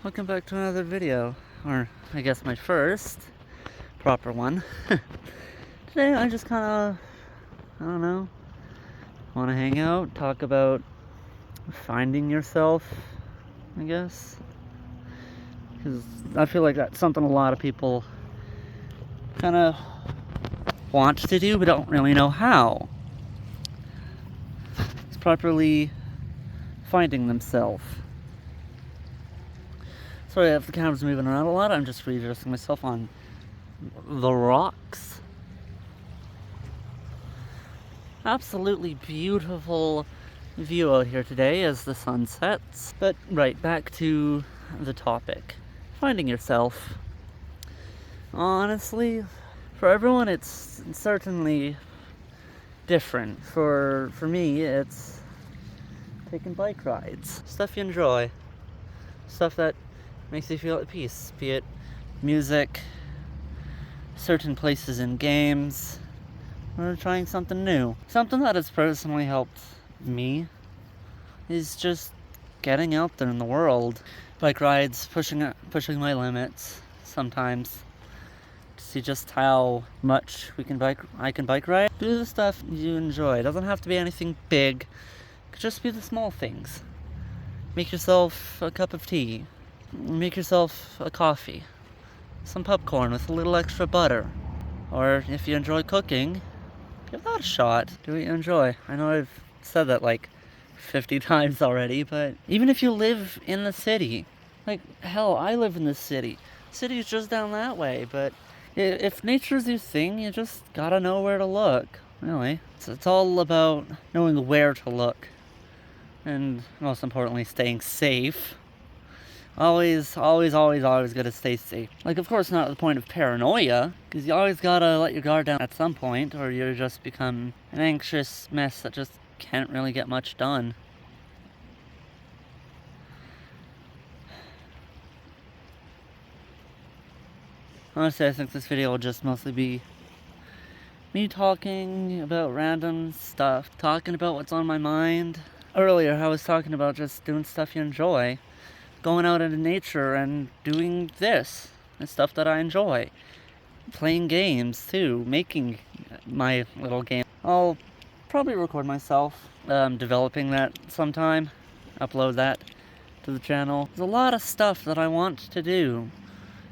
Welcome back to another video, or I guess my first proper one. Today I just kind of, I don't know, want to hang out, talk about finding yourself, I guess. Because I feel like that's something a lot of people kind of want to do but don't really know how. It's properly finding themselves. Sorry if the camera's moving around a lot, I'm just readjusting myself on the rocks. Absolutely beautiful view out here today as the sun sets. But right, back to the topic. Finding yourself. Honestly, for everyone it's certainly different. For me, it's taking bike rides. Stuff you enjoy. Stuff that makes you feel at peace. Be it music, certain places in games, or trying something new. Something that has personally helped me is just getting out there in the world. Bike rides, pushing my limits sometimes to see just how much I can bike ride. Do the stuff you enjoy. It doesn't have to be anything big. It could just be the small things. Make yourself a cup of tea. Make yourself a coffee. Some popcorn with a little extra butter. Or if you enjoy cooking, give that a shot. Do what you enjoy. I know I've said that like 50 times already, but even if you live in the city, like hell, I live in the city. City's just down that way, but if nature's your thing, you just gotta know where to look. Really, it's all about knowing where to look, and most importantly, staying safe. Always gotta stay safe. Like, of course, not at the point of paranoia, because you always gotta let your guard down at some point, or you just become an anxious mess that just can't really get much done. Honestly, I think this video will just mostly be me talking about random stuff, talking about what's on my mind. Earlier, I was talking about just doing stuff you enjoy. Going out into nature and doing this and stuff that I enjoy. Playing games too, making my little game. I'll probably record myself developing that sometime, upload that to the channel. There's a lot of stuff that I want to do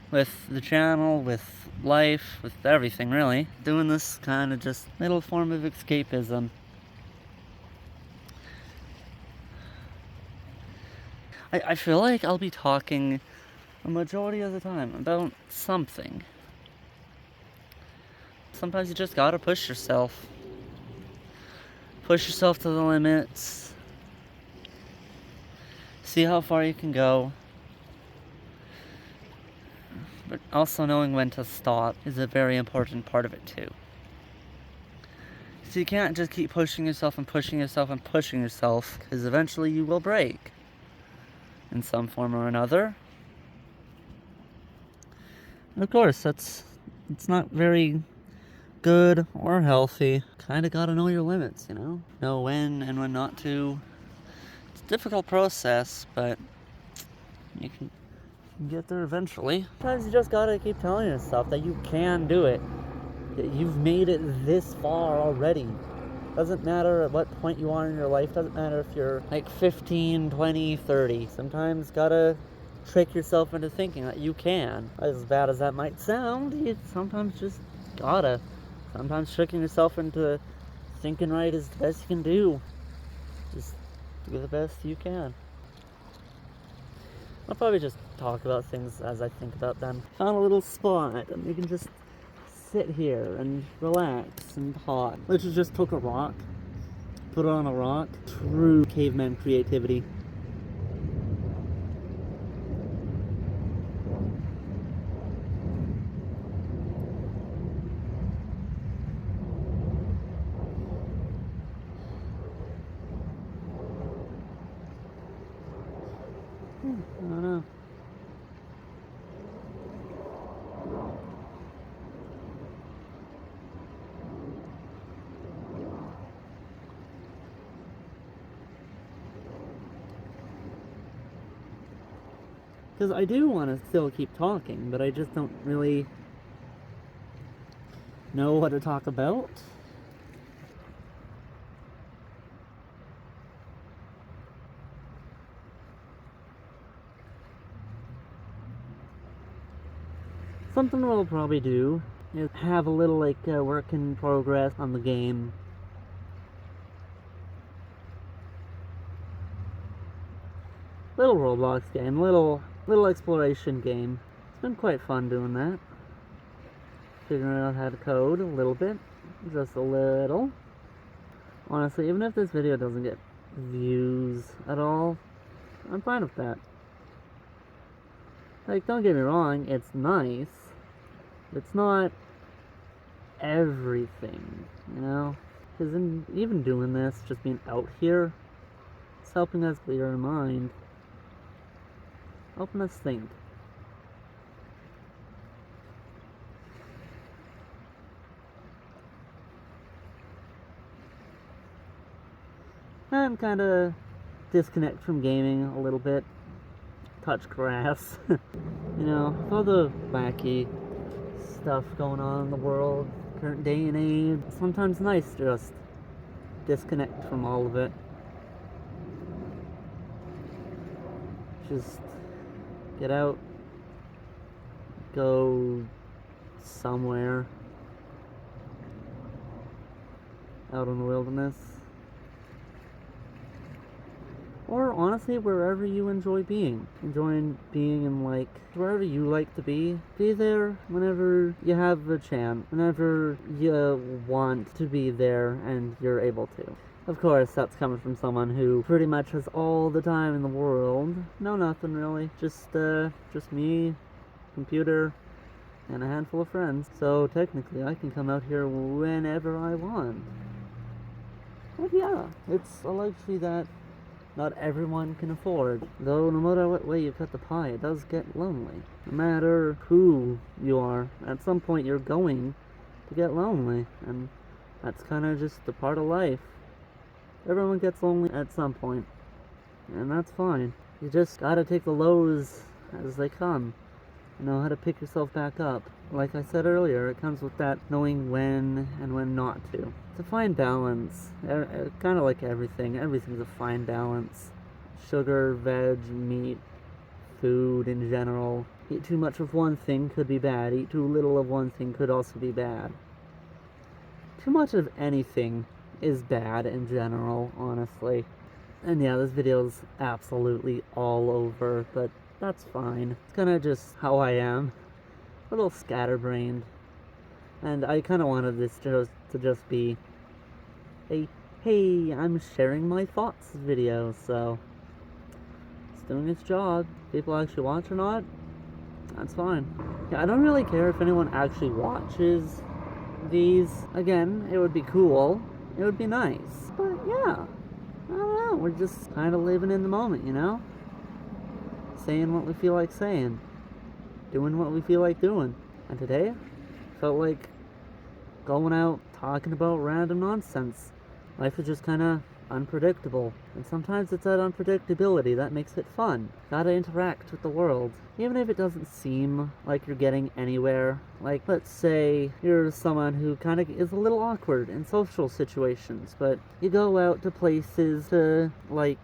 with the channel, with life, with everything really. Doing this kind of just little form of escapism. I feel like I'll be talking a majority of the time about something. Sometimes you just gotta push yourself. Push yourself to the limits. See how far you can go. But also knowing when to stop is a very important part of it too. So you can't just keep pushing yourself and pushing yourself and pushing yourself, because eventually you will break. In some form or another. And of course, it's not very good or healthy. Kinda gotta know your limits, you know? Know when and when not to. It's a difficult process, but you can get there eventually. Sometimes you just gotta keep telling yourself that you can do it. That you've made it this far already. Doesn't matter at what point you are in your life. Doesn't matter if you're like 15, 20, 30. Sometimes gotta trick yourself into thinking that you can. As bad as that might sound, you sometimes just gotta. Sometimes tricking yourself into thinking right is the best you can do. Just do the best you can. I'll probably just talk about things as I think about them. Found a little spot and we can just sit here and relax and talk. Literally just took a rock, put it on a rock. True caveman creativity. I don't know. Because I do want to still keep talking, but I just don't really know what to talk about. Something we'll probably do is have a little like work in progress on the game. Little Roblox game, little exploration game. It's been quite fun doing that. Figuring out how to code a little bit, just a little. Honestly, even if this video doesn't get views at all, I'm fine with that. Like, don't get me wrong, it's nice. It's not everything, you know? Because even doing this, just being out here, it's helping us clear our mind. Helping us think. And kind of disconnect from gaming a little bit. Touch grass. You know, with all the wacky stuff going on in the world, current day and age, sometimes nice to just disconnect from all of it. Just get out, go somewhere out in the wilderness, or honestly wherever you enjoy being. Enjoying being in like wherever you like to be there whenever you have a chance, whenever you want to be there and you're able to. Of course, that's coming from someone who pretty much has all the time in the world. No, nothing really. Just me, computer, and a handful of friends. So technically, I can come out here whenever I want. But yeah, it's a luxury that not everyone can afford. Though no matter what way you cut the pie, it does get lonely. No matter who you are, at some point you're going to get lonely. And that's kind of just a part of life. Everyone gets lonely at some point, and that's fine. You just gotta take the lows as they come. You know how to pick yourself back up. Like I said earlier, it comes with that knowing when and when not to. It's a fine balance. Kind of like everything. Everything's a fine balance. Sugar, veg, meat, food in general. Eat too much of one thing could be bad. Eat too little of one thing could also be bad. Too much of anything is bad in general, honestly. And yeah, this video's absolutely all over, but that's fine. It's kind of just how I am. A little scatterbrained. And I kind of wanted this to just be a, hey, I'm sharing my thoughts video, so it's doing its job. People actually watch or not, that's fine. Yeah, I don't really care if anyone actually watches these. Again, it would be cool. It would be nice. But yeah, I don't know. We're just kind of living in the moment, you know? Saying what we feel like saying. Doing what we feel like doing. And today, felt like going out, talking about random nonsense. Life is just kind of unpredictable. And sometimes it's that unpredictability that makes it fun. Gotta interact with the world. Even if it doesn't seem like you're getting anywhere. Like, let's say you're someone who kind of is a little awkward in social situations, but you go out to places to, like,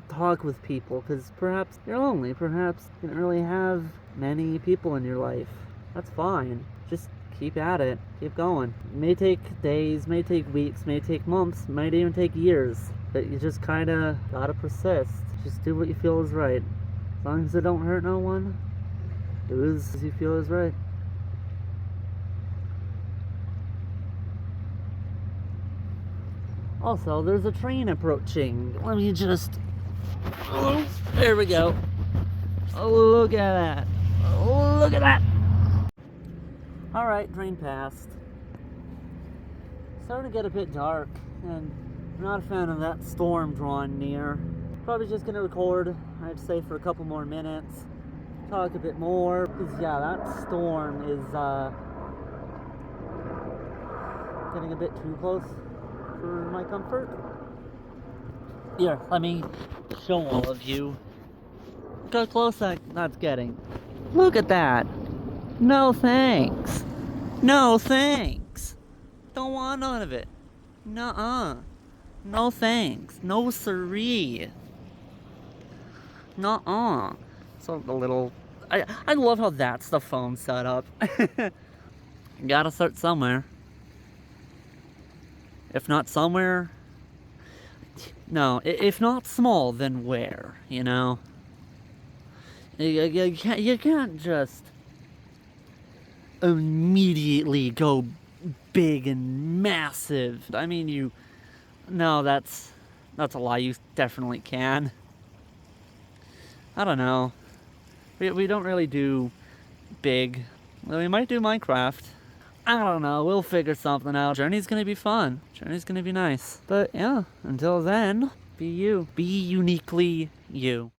talk with people, because perhaps you're lonely, perhaps you don't really have many people in your life. That's fine. Just keep at it. Keep going. It may take days, may take weeks, may take months, might even take years. But you just kind of gotta persist. Just do what you feel is right. As long as it don't hurt no one, do as you feel is right. Also, there's a train approaching. Let me just... Oh, there we go. Oh, look at that. Oh, look at that. Alright, train passed. Starting to get a bit dark, and I'm not a fan of that storm drawing near. Probably just gonna record, I'd say, for a couple more minutes. Talk a bit more, because yeah, that storm is getting a bit too close for my comfort. Here, let me show all of you Look how close that's getting. Look at that. No thanks. No thanks. Don't want none of it. Nuh-uh. No thanks. No siree. Nuh-uh. So the little... I love how that's the phone setup. Gotta start somewhere. If not somewhere... No, if not small, then where, you know? You can't just immediately go big and massive. I mean, no, that's a lie. You definitely can. I don't know. We don't really do big. Well, we might do Minecraft. I don't know. We'll figure something out. Journey's gonna be fun. Journey's gonna be nice. But yeah, until then, be you. Be uniquely you.